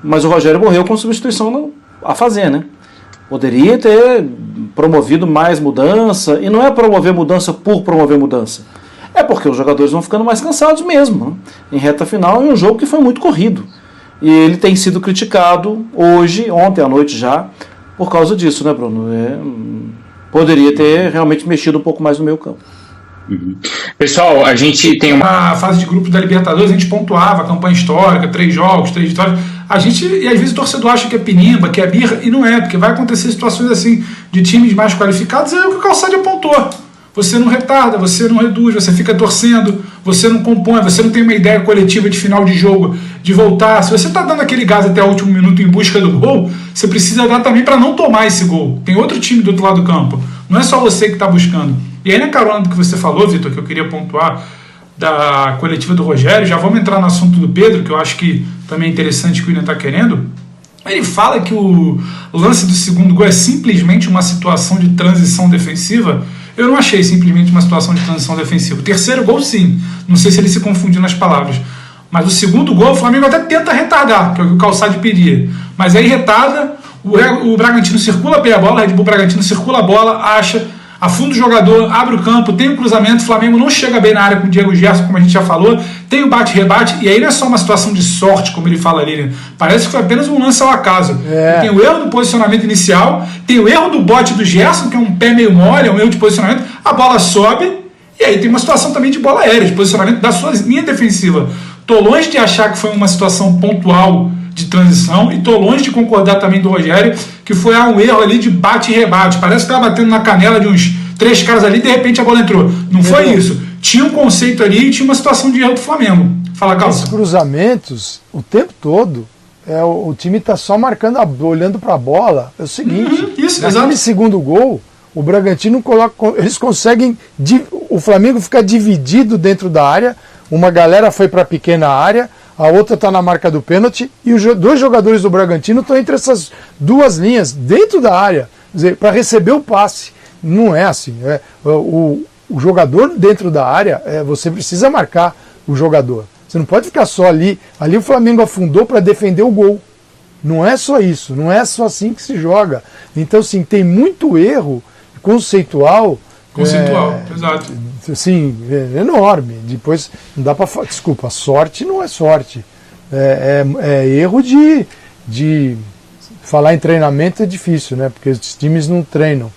mas o Rogério morreu com substituição a fazer, né? Poderia ter promovido mais mudança, e não é promover mudança por promover mudança. É porque os jogadores vão ficando mais cansados mesmo, né? Em reta final, em um jogo que foi muito corrido. E ele tem sido criticado hoje, ontem à noite já, por causa disso, né, Bruno? Poderia ter realmente mexido um pouco mais no meio campo. Uhum. Pessoal, a gente tem uma fase de grupos da Libertadores, a gente pontuava, campanha histórica, 3 jogos, 3 vitórias. E às vezes o torcedor acha que é pinimba, que é birra, e não é, porque vai acontecer situações assim de times mais qualificados, é o que o Calçade apontou. Você não retarda, você não reduz, você fica torcendo, você não compõe, você não tem uma ideia coletiva de final de jogo, de voltar. Se você está dando aquele gás até o último minuto em busca do gol, você precisa dar também para não tomar esse gol. Tem outro time do outro lado do campo, não é só você que está buscando. E aí na carona do que você falou, Vitor, que eu queria pontuar da coletiva do Rogério, já vamos entrar no assunto do Pedro, que eu acho que também é interessante que o William está querendo. Ele fala que o lance do segundo gol é simplesmente uma situação de transição defensiva. Eu não achei simplesmente uma situação de transição defensiva. O terceiro gol, sim. Não sei se ele se confundiu nas palavras. Mas o segundo gol, o Flamengo até tenta retardar, que é o que o Calçade pedia. Mas aí retarda, o Bragantino circula bem a bola, o Red Bull Bragantino circula a bola, acha, afunda o jogador, abre o campo, tem o cruzamento, o Flamengo não chega bem na área com o Diego Gerson, como a gente já falou, tem o bate-rebate, e aí não é só uma situação de sorte, como ele fala ali, né? Parece que foi apenas um lance ao acaso. Tem o erro do posicionamento inicial, tem o erro do bote do Gerson, que é um pé meio mole, é um erro de posicionamento, a bola sobe, e aí tem uma situação também de bola aérea, de posicionamento da sua linha defensiva. Tô longe de achar que foi uma situação pontual de transição, e tô longe de concordar também do Rogério que foi um erro ali de bate e rebate. Parece que estava batendo na canela de uns 3 caras ali e de repente a bola entrou. Não foi isso. Tinha um conceito ali e tinha uma situação de erro do Flamengo. Fala, Calça. Esses cruzamentos, o tempo todo, o time está só marcando, olhando para a bola. É o seguinte, naquele segundo gol, o Bragantino coloca, eles conseguem, o Flamengo fica dividido dentro da área, uma galera foi para a pequena área, a outra está na marca do pênalti, e os 2 jogadores do Bragantino estão entre essas 2 linhas, dentro da área, para receber o passe. Não é assim. O jogador dentro da área, você precisa marcar o jogador. Você não pode ficar só ali. Ali o Flamengo afundou para defender o gol. Não é só isso, não é só assim que se joga. Então, sim, tem muito erro conceitual. Exato. Sim, enorme. Depois, não dá para falar. Desculpa, sorte não é sorte. É erro de. Falar em treinamento é difícil, né? Porque os times não treinam.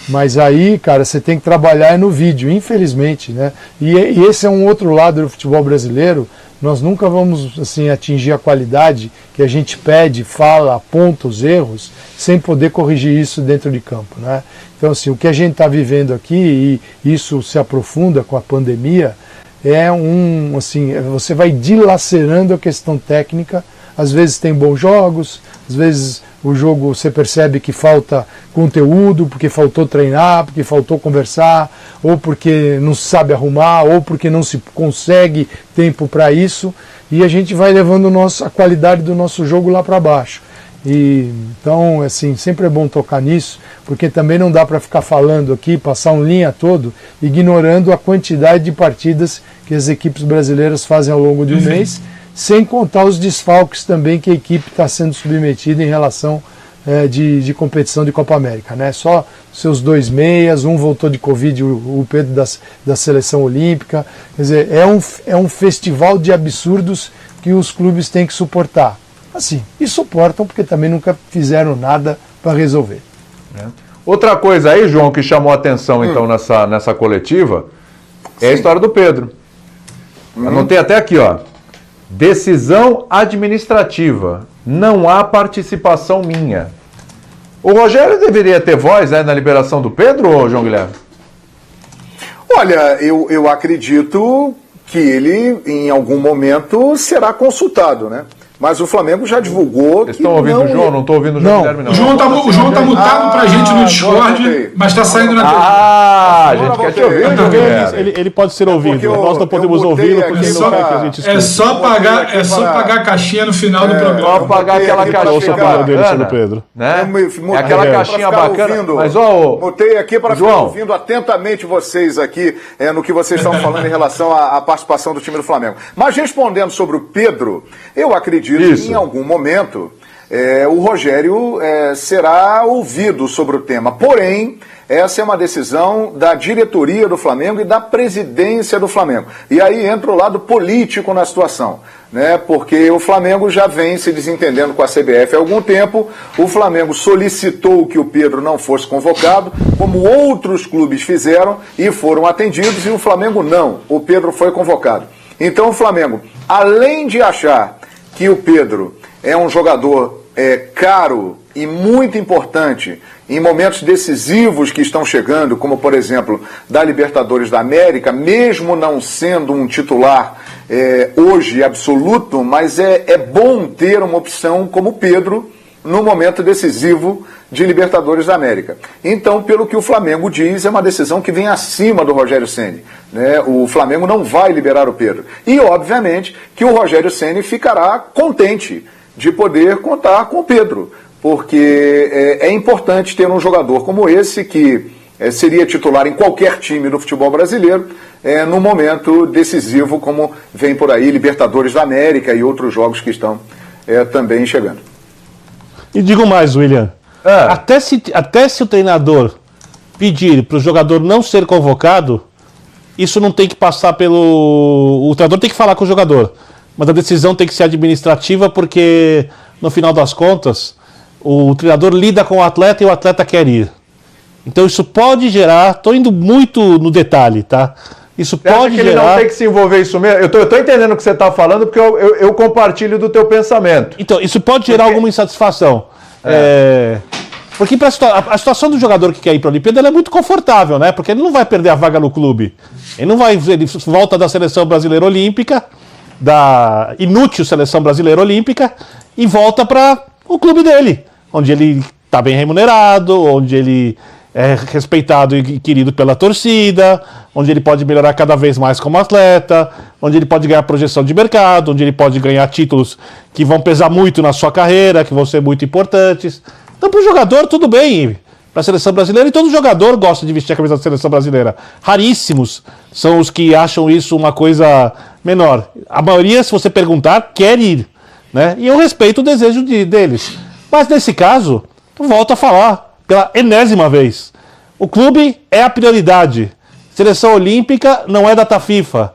Mas aí, cara, você tem que trabalhar no vídeo, infelizmente, né? E esse é um outro lado do futebol brasileiro. Nós nunca vamos assim atingir a qualidade que a gente pede, fala, aponta os erros, sem poder corrigir isso dentro de campo, né? Então, assim, o que a gente está vivendo aqui, e isso se aprofunda com a pandemia, você vai dilacerando a questão técnica. Às vezes tem bons jogos, às vezes o jogo você percebe que falta conteúdo, porque faltou treinar, porque faltou conversar, ou porque não se sabe arrumar, ou porque não se consegue tempo para isso, e a gente vai levando a qualidade do nosso jogo lá para baixo. Então, assim, sempre é bom tocar nisso, porque também não dá para ficar falando aqui, passar um linha todo, ignorando a quantidade de partidas que as equipes brasileiras fazem ao longo de um mês, sem contar os desfalques também que a equipe está sendo submetida em relação de competição de Copa América, né? Só seus 2 meias, um voltou de Covid, o Pedro da Seleção Olímpica. Quer dizer, é um festival de absurdos que os clubes têm que suportar. Assim, e suportam porque também nunca fizeram nada para resolver. Outra coisa aí, João, que chamou a atenção então nessa coletiva, é a história do Pedro. Anotei até aqui, ó. Decisão administrativa. Não há participação minha. O Rogério deveria ter voz, né, na liberação do Pedro, ou João Guilherme? Olha, eu acredito que ele, em algum momento, será consultado, né? Mas o Flamengo já divulgou. Vocês estão ouvindo o João? Não estou ouvindo o João Guilherme, não. O João tá mutado pra gente no Discord, mas está saindo na TV. A gente quer te ouvir, João Guilherme. Ele pode ser ouvido. Nós não podemos ouvi-lo porque ele não quer que a gente escute. É só pagar a caixinha no final do programa. Só pagar aquela caixinha bacana, Pedro. Né? É aquela caixinha bacana. Mas, mutei aqui para ficar ouvindo atentamente vocês aqui no que vocês estão falando em relação à participação do time do Flamengo. Mas respondendo sobre o Pedro, eu acredito acredito que em algum momento o Rogério será ouvido sobre o tema. Porém, essa é uma decisão da diretoria do Flamengo e da presidência do Flamengo. E aí entra o lado político na situação, né? Porque o Flamengo já vem se desentendendo com a CBF há algum tempo. O Flamengo solicitou que o Pedro não fosse convocado, como outros clubes fizeram e foram atendidos, e o Flamengo não. O Pedro foi convocado. Então o Flamengo, além de achar que o Pedro é um jogador caro e muito importante em momentos decisivos que estão chegando, como por exemplo da Libertadores da América, mesmo não sendo um titular hoje absoluto, mas é bom ter uma opção como Pedro no momento decisivo de Libertadores da América. Então, pelo que o Flamengo diz, é uma decisão que vem acima do Rogério Ceni, né? O Flamengo não vai liberar o Pedro. E, obviamente, que o Rogério Ceni ficará contente de poder contar com o Pedro, porque é importante ter um jogador como esse, que seria titular em qualquer time do futebol brasileiro, num momento decisivo como vem por aí Libertadores da América e outros jogos que estão também chegando. E digo mais, William, até se o treinador pedir para o jogador não ser convocado, isso não tem que passar pelo... O treinador tem que falar com o jogador, mas a decisão tem que ser administrativa, porque no final das contas o treinador lida com o atleta e o atleta quer ir. Então isso pode gerar, estou indo muito no detalhe, tá? Isso você pode acha que gerar... ele não tem que se envolver isso mesmo? Eu tô entendendo o que você está falando, porque eu compartilho do teu pensamento. Então, isso pode gerar alguma insatisfação. Porque a situação do jogador que quer ir para a Olimpíada, ela é muito confortável, né? Porque ele não vai perder a vaga no clube. Ele volta da Seleção Brasileira Olímpica, da inútil Seleção Brasileira Olímpica, e volta para o clube dele, onde ele está bem remunerado, onde ele é respeitado e querido pela torcida, onde ele pode melhorar cada vez mais como atleta, onde ele pode ganhar projeção de mercado, onde ele pode ganhar títulos que vão pesar muito na sua carreira, que vão ser muito importantes. Então, para o jogador, tudo bem, para a Seleção Brasileira, e todo jogador gosta de vestir a camisa da Seleção Brasileira. Raríssimos são os que acham isso uma coisa menor. A maioria, se você perguntar, quer ir, né? E eu respeito o desejo deles. Mas nesse caso, eu volto a falar pela enésima vez. O clube é a prioridade. Seleção Olímpica não é data FIFA.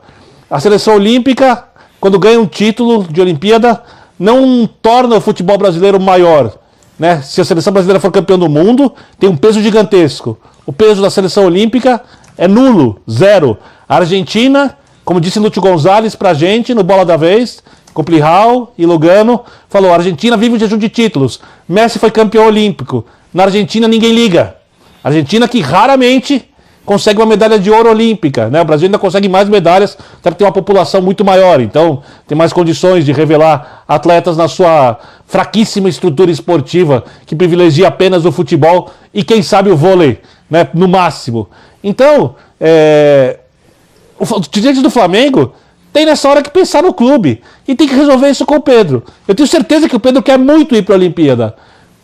A Seleção Olímpica, quando ganha um título de Olimpíada, não torna o futebol brasileiro maior, né? Se a Seleção Brasileira for campeã do mundo, tem um peso gigantesco. O peso da Seleção Olímpica é nulo, zero. A Argentina, como disse Lúcio Gonzalez pra gente no Bola da Vez, com Plihal e Lugano, falou: a Argentina vive um jejum de títulos. Messi foi campeão olímpico. Na Argentina ninguém liga. A Argentina que raramente consegue uma medalha de ouro olímpica, né? O Brasil ainda consegue mais medalhas, até porque tem uma população muito maior, então tem mais condições de revelar atletas na sua fraquíssima estrutura esportiva, que privilegia apenas o futebol e quem sabe o vôlei, né? No máximo. Então, o dirigente do Flamengo tem nessa hora que pensar no clube e tem que resolver isso com o Pedro. Eu tenho certeza que o Pedro quer muito ir para a Olimpíada,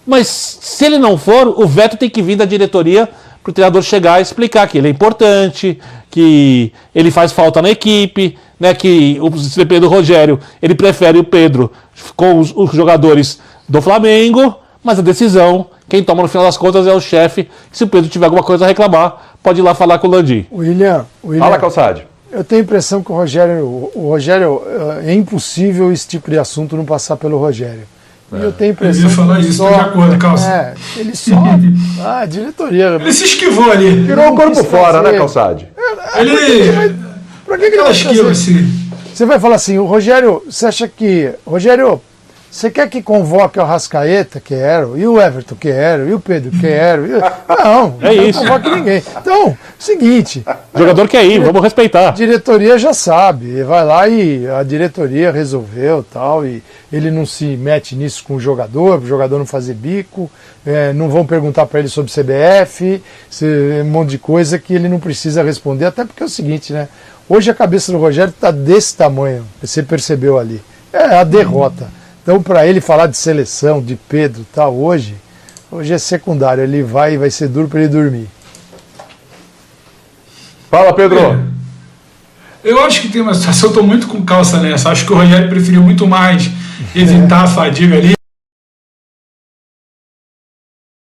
mas se ele não for, o veto tem que vir da diretoria para o treinador chegar e explicar que ele é importante, que ele faz falta na equipe, né, que se depender do Rogério, ele prefere o Pedro com os jogadores do Flamengo, mas a decisão, quem toma no final das contas é o chefe. Se o Pedro tiver alguma coisa a reclamar, pode ir lá falar com o Landim. William, Fala, Calçade. Eu tenho a impressão que o Rogério, é impossível esse tipo de assunto não passar pelo Rogério. E eu tenho a impressão. Eu ia falar isso, estou de acordo, Calça. Ele só. A diretoria. Ele se esquivou ali. Tirou o corpo fora, né, Calçade? Ele. Pra que ele vai esquiva assim? Você vai falar assim, o Rogério, você acha que. Rogério, você quer que convoque o Arrascaeta, quero, e o Everton, quero, e o Pedro, quero. Não, isso. Não convoque ninguém. Então, seguinte. O jogador quer ir, vamos respeitar. A diretoria já sabe, vai lá e a diretoria resolveu tal, e ele não se mete nisso com o jogador não fazer bico, não vão perguntar para ele sobre CBF, um monte de coisa que ele não precisa responder, até porque é o seguinte, né? Hoje a cabeça do Rogério está desse tamanho, você percebeu ali, é a derrota. Então, para ele falar de seleção, de Pedro e tal, hoje é secundário, ele vai ser duro para ele dormir. Fala, Pedro. Eu acho que tem uma situação, eu estou muito com calça nessa. Acho que o Rogério preferiu muito mais evitar a fadiga ali.